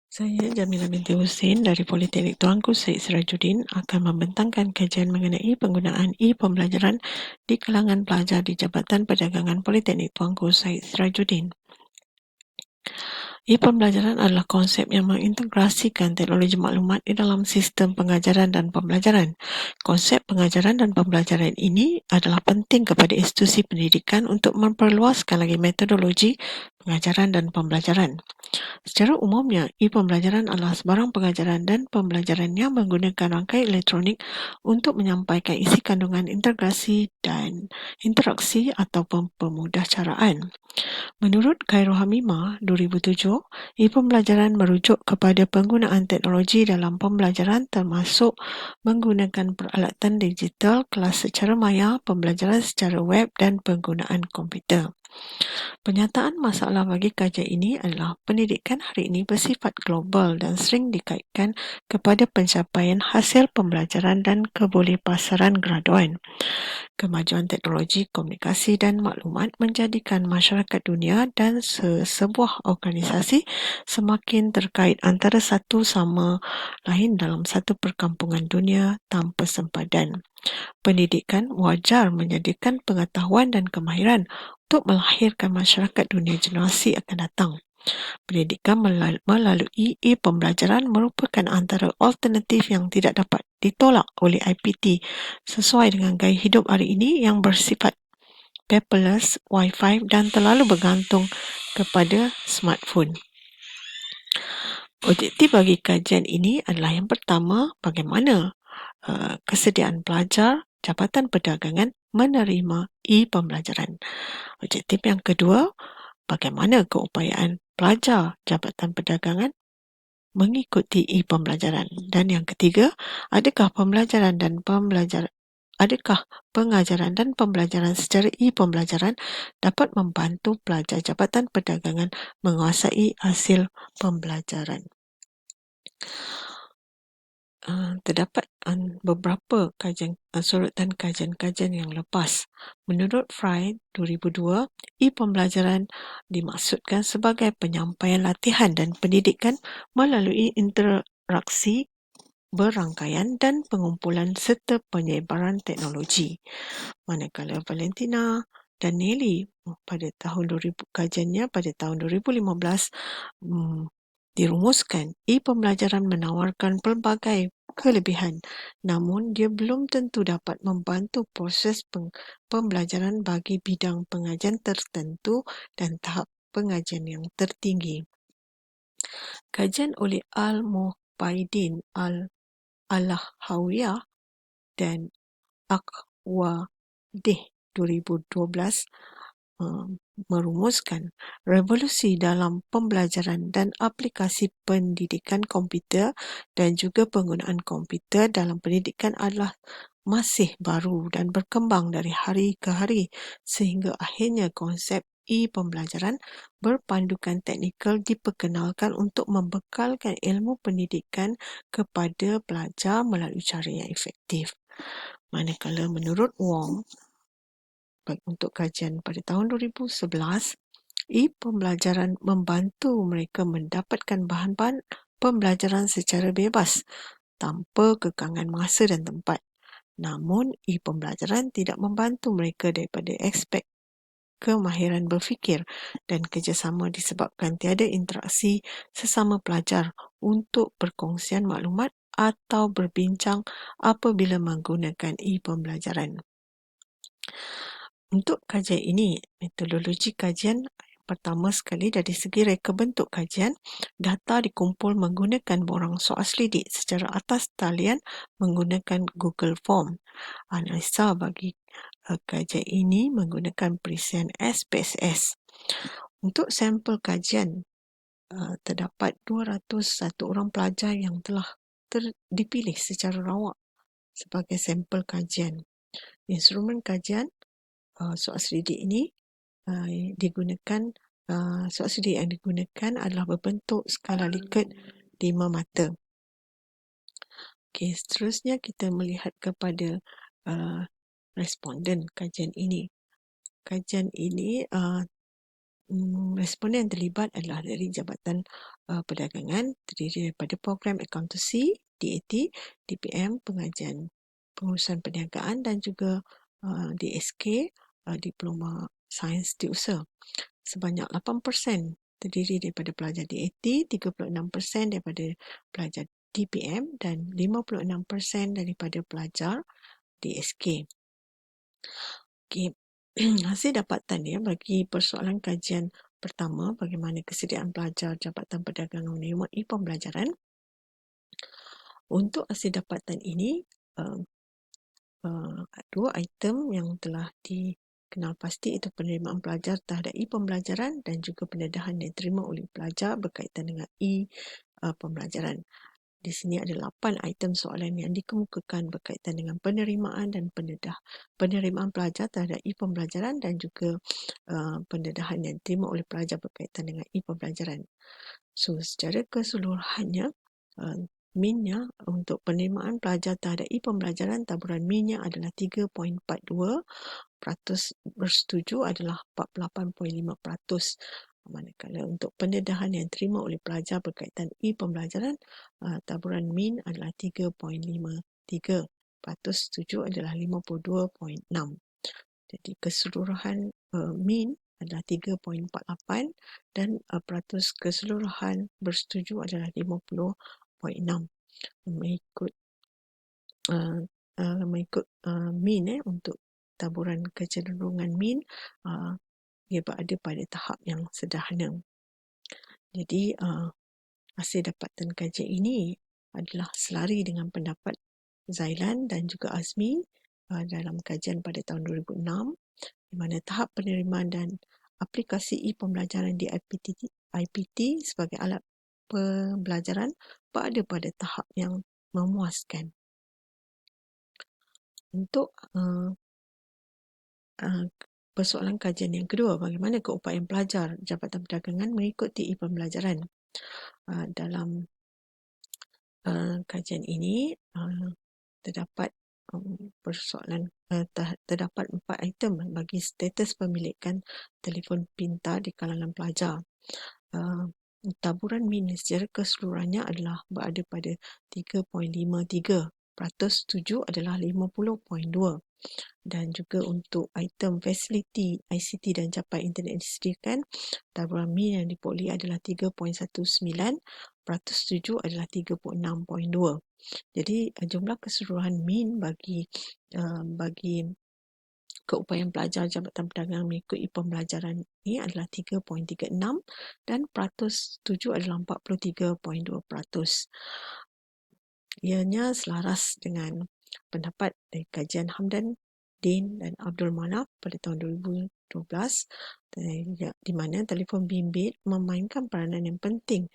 Saya Jamila binti Husin dari Politeknik Tuanku Syed Sirajuddin akan membentangkan kajian mengenai penggunaan e-pembelajaran di kalangan pelajar di Jabatan Perdagangan Politeknik Tuanku Syed Sirajuddin. E-pembelajaran adalah konsep yang mengintegrasikan teknologi maklumat di dalam sistem pengajaran dan pembelajaran. Konsep pengajaran dan pembelajaran ini adalah penting kepada institusi pendidikan untuk memperluaskan lagi metodologi pengajaran dan pembelajaran. Secara umumnya, e-pembelajaran adalah sebarang pengajaran dan pembelajaran yang menggunakan rangkaian elektronik untuk menyampaikan isi kandungan integrasi dan interaksi ataupun pemudahcaraan. Menurut Khairul Hamimah 2007, e-pembelajaran merujuk kepada penggunaan teknologi dalam pembelajaran termasuk menggunakan peralatan digital, kelas secara maya, pembelajaran secara web dan penggunaan komputer. Penyataan masalah bagi kajian ini adalah pendidikan hari ini bersifat global dan sering dikaitkan kepada pencapaian hasil pembelajaran dan kebolehpasaran graduan. Kemajuan teknologi komunikasi dan maklumat menjadikan masyarakat dunia dan sebuah organisasi semakin terkait antara satu sama lain dalam satu perkampungan dunia tanpa sempadan. Pendidikan wajar menyediakan pengetahuan dan kemahiran untuk melahirkan masyarakat dunia generasi akan datang. Pendidikan melalui e-pembelajaran merupakan antara alternatif yang tidak dapat ditolak oleh IPT sesuai dengan gaya hidup hari ini yang bersifat paperless, Wi-Fi dan terlalu bergantung kepada smartphone. Objektif bagi kajian ini adalah yang pertama, bagaimana kesediaan pelajar Jabatan Perdagangan menerima e-pembelajaran. Objektif yang kedua, bagaimana keupayaan pelajar Jabatan Perdagangan mengikuti e-pembelajaran. Dan yang ketiga, adakah pengajaran dan pembelajaran secara e-pembelajaran dapat membantu pelajar Jabatan Perdagangan menguasai hasil pembelajaran. Terdapat beberapa sorotan kajian yang lepas. Menurut Fry 2002, e-pembelajaran dimaksudkan sebagai penyampaian latihan dan pendidikan melalui interaksi berangkaian dan pengumpulan serta penyebaran teknologi. Manakala Valentina dan Nelly pada tahun 2000 kajiannya pada tahun 2015 dirumuskan e-pembelajaran menawarkan pelbagai kelebihan, namun dia belum tentu dapat membantu proses pembelajaran bagi bidang pengajian tertentu dan tahap pengajian yang tertinggi. Kajian oleh Al-Muhbaidin Al-Hawiyah dan Aqwadih 2012 merumuskan revolusi dalam pembelajaran dan aplikasi pendidikan komputer dan juga penggunaan komputer dalam pendidikan adalah masih baru dan berkembang dari hari ke hari sehingga akhirnya konsep e-pembelajaran berpandukan teknikal diperkenalkan untuk membekalkan ilmu pendidikan kepada pelajar melalui cara yang efektif. Manakala menurut Wong, untuk kajian pada tahun 2011, e-pembelajaran membantu mereka mendapatkan bahan-bahan pembelajaran secara bebas tanpa kekangan masa dan tempat. Namun, e-pembelajaran tidak membantu mereka daripada aspek kemahiran berfikir dan kerjasama disebabkan tiada interaksi sesama pelajar untuk perkongsian maklumat atau berbincang apabila menggunakan e-pembelajaran. Untuk kajian ini, metodologi kajian pertama sekali dari segi reka bentuk kajian, data dikumpul menggunakan borang soal selidik secara atas talian menggunakan Google Form. Analisa bagi kajian ini menggunakan perisian SPSS. Untuk sampel kajian, terdapat 201 orang pelajar yang telah dipilih secara rawak sebagai sampel kajian. Instrumen kajian soal selidik ini soal selidik yang digunakan adalah berbentuk skala Likert 5 mata. Okey, seterusnya kita melihat kepada responden kajian ini. Kajian ini responden yang terlibat adalah dari Jabatan Perdagangan, terdiri daripada Program Accountancy, DAT, DPM, Pengajian Pengurusan Perniagaan dan juga DSK, Diploma Sains Setiausaha. Sebanyak 8% terdiri daripada pelajar DAT, 36% daripada pelajar DPM dan 56% daripada pelajar DSK. Okey. Hasil dapatan dia bagi persoalan kajian pertama, bagaimana kesediaan pelajar Jabatan Perdagangan menerima pembelajaran. Untuk hasil dapatan ini, dua item yang telah dikenal pasti, itu penerimaan pelajar terhadap pembelajaran dan juga pendedahan yang diterima oleh pelajar berkaitan dengan pembelajaran. Di sini ada 8 item soalan yang dikemukakan berkaitan dengan penerimaan dan penerimaan pelajar terhadap pembelajaran dan juga pendedahan yang diterima oleh pelajar berkaitan dengan pembelajaran. So, secara keseluruhannya, minnya untuk penerimaan pelajar terhadap pembelajaran, taburan minnya adalah 3.42%, bersetuju adalah 48.5%. Manakala untuk pendedahan yang diterima oleh pelajar berkaitan pembelajaran, taburan min adalah 3.53%, setuju adalah 52.6%. Jadi keseluruhan min adalah 3.48 dan peratus keseluruhan bersetuju adalah 50.6. Mengikut min untuk taburan kecenderungan min, ia berada pada tahap yang sederhana. Jadi hasil dapatan kajian ini adalah selari dengan pendapat Zailan dan juga Azmi dalam kajian pada tahun 2006, di mana tahap penerimaan dan aplikasi pembelajaran di IPT sebagai alat pembelajaran berada pada tahap yang memuaskan. Untuk persoalan kajian yang kedua, bagaimana keupayaan pelajar Jabatan Perdagangan mengikuti pembelajaran. Dalam kajian ini terdapat terdapat 4 item bagi status pemilikan telefon pintar di kalangan pelajar. Taburan min secara keseluruhannya adalah berada pada 3.53%, setuju adalah 50.2%. Dan juga untuk item fasiliti ICT dan capai internet yang disediakan, taburan min yang diperoleh adalah 3.19%, setuju adalah 36.2%. Jadi jumlah keseluruhan min bagi keupayaan pelajar Jabatan Perdagangan mengikuti pembelajaran ini adalah 3.36 dan peratus setuju adalah 43.2%. Ianya selaras dengan pendapat dari kajian Hamdan, Din dan Abdul Manaf pada tahun 2012, di mana telefon bimbit memainkan peranan yang penting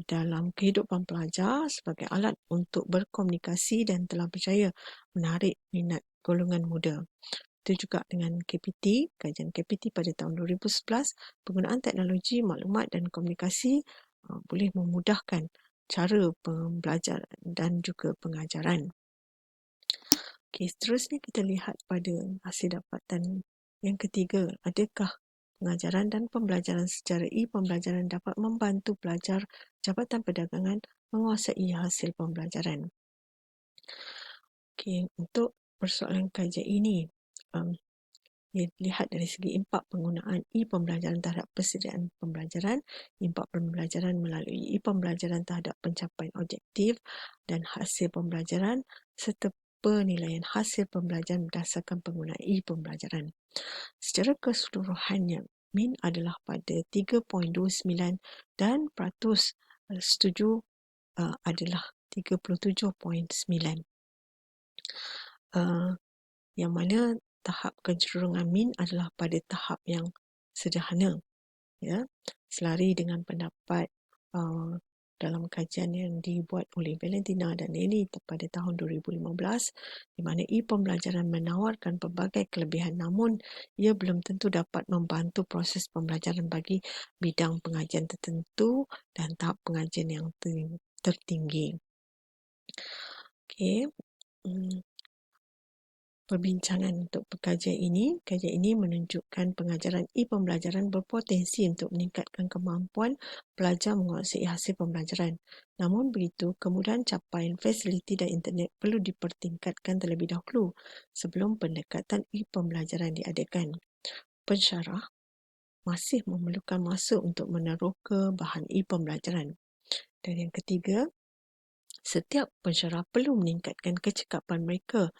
dalam kehidupan pelajar sebagai alat untuk berkomunikasi dan telah berjaya menarik minat golongan muda. Itu juga dengan KPT, kajian KPT pada tahun 2011, penggunaan teknologi maklumat dan komunikasi boleh memudahkan cara pembelajaran dan juga pengajaran. Okey, seterusnya kita lihat pada hasil dapatan yang ketiga. Adakah pengajaran dan pembelajaran secara pembelajaran dapat membantu pelajar Jabatan Perdagangan menguasai hasil pembelajaran? Okey, untuk persoalan kajian ini, dilihat dari segi impak penggunaan pembelajaran terhadap persediaan pembelajaran, impak pembelajaran melalui pembelajaran terhadap pencapaian objektif dan hasil pembelajaran, serta penilaian hasil pembelajaran berdasarkan penggunaan pembelajaran. Secara keseluruhannya, min adalah pada 3.29 dan peratus setuju adalah 37.9. Yang mana tahap kecenderungan min adalah pada tahap yang sederhana, ya, selari dengan pendapat dalam kajian yang dibuat oleh Valentina dan Nelly pada tahun 2015, di mana pembelajaran menawarkan pelbagai kelebihan, namun ia belum tentu dapat membantu proses pembelajaran bagi bidang pengajian tertentu dan tahap pengajian yang tertinggi. Okey. perbincangan untuk kajian ini. Kajian ini menunjukkan pengajaran e-pembelajaran berpotensi untuk meningkatkan kemampuan pelajar menguasai hasil pembelajaran. Namun begitu, kemudahan capaian fasiliti dan internet perlu dipertingkatkan terlebih dahulu sebelum pendekatan e-pembelajaran diadakan. Pensyarah masih memerlukan masa untuk meneroka bahan e-pembelajaran. Dan yang ketiga, setiap pensyarah perlu meningkatkan kecekapan mereka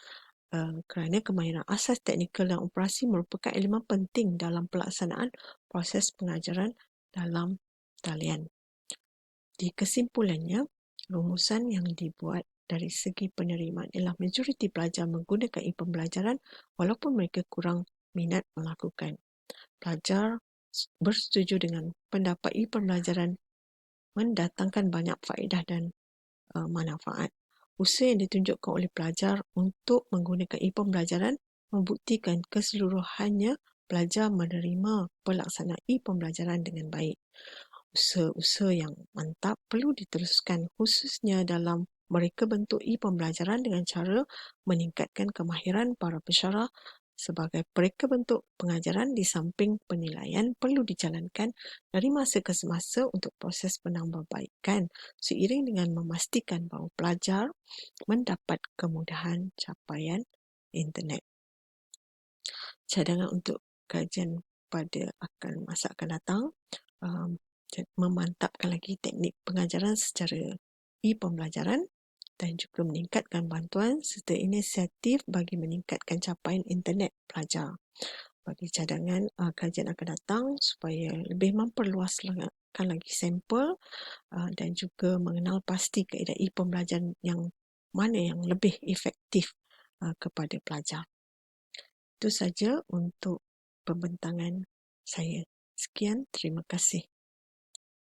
kerana kemahiran asas teknikal dan operasi merupakan elemen penting dalam pelaksanaan proses pengajaran dalam talian. Di kesimpulannya, rumusan yang dibuat dari segi penerimaan ialah majoriti pelajar menggunakan e-pembelajaran walaupun mereka kurang minat melakukan. Pelajar bersetuju dengan pendapat e-pembelajaran mendatangkan banyak faedah dan manfaat. Usaha yang ditunjukkan oleh pelajar untuk menggunakan e-pembelajaran membuktikan keseluruhannya pelajar menerima pelaksanaan e-pembelajaran dengan baik. Usaha-usaha yang mantap perlu diteruskan khususnya dalam mereka bentuk e-pembelajaran dengan cara meningkatkan kemahiran para pensyarah sebagai mereka bentuk pengajaran di samping penilaian perlu dijalankan dari masa ke semasa untuk proses penambahbaikan seiring dengan memastikan bahawa pelajar mendapat kemudahan capaian internet. Cadangan untuk kajian pada masa akan datang, memantapkan lagi teknik pengajaran secara e-pembelajaran dan juga meningkatkan bantuan serta inisiatif bagi meningkatkan capaian internet pelajar. Bagi cadangan kajian akan datang supaya lebih memperluaskan lagi sampel dan juga mengenal pasti kaedah e-pembelajaran yang mana yang lebih efektif kepada pelajar. Itu saja untuk pembentangan saya. Sekian, terima kasih.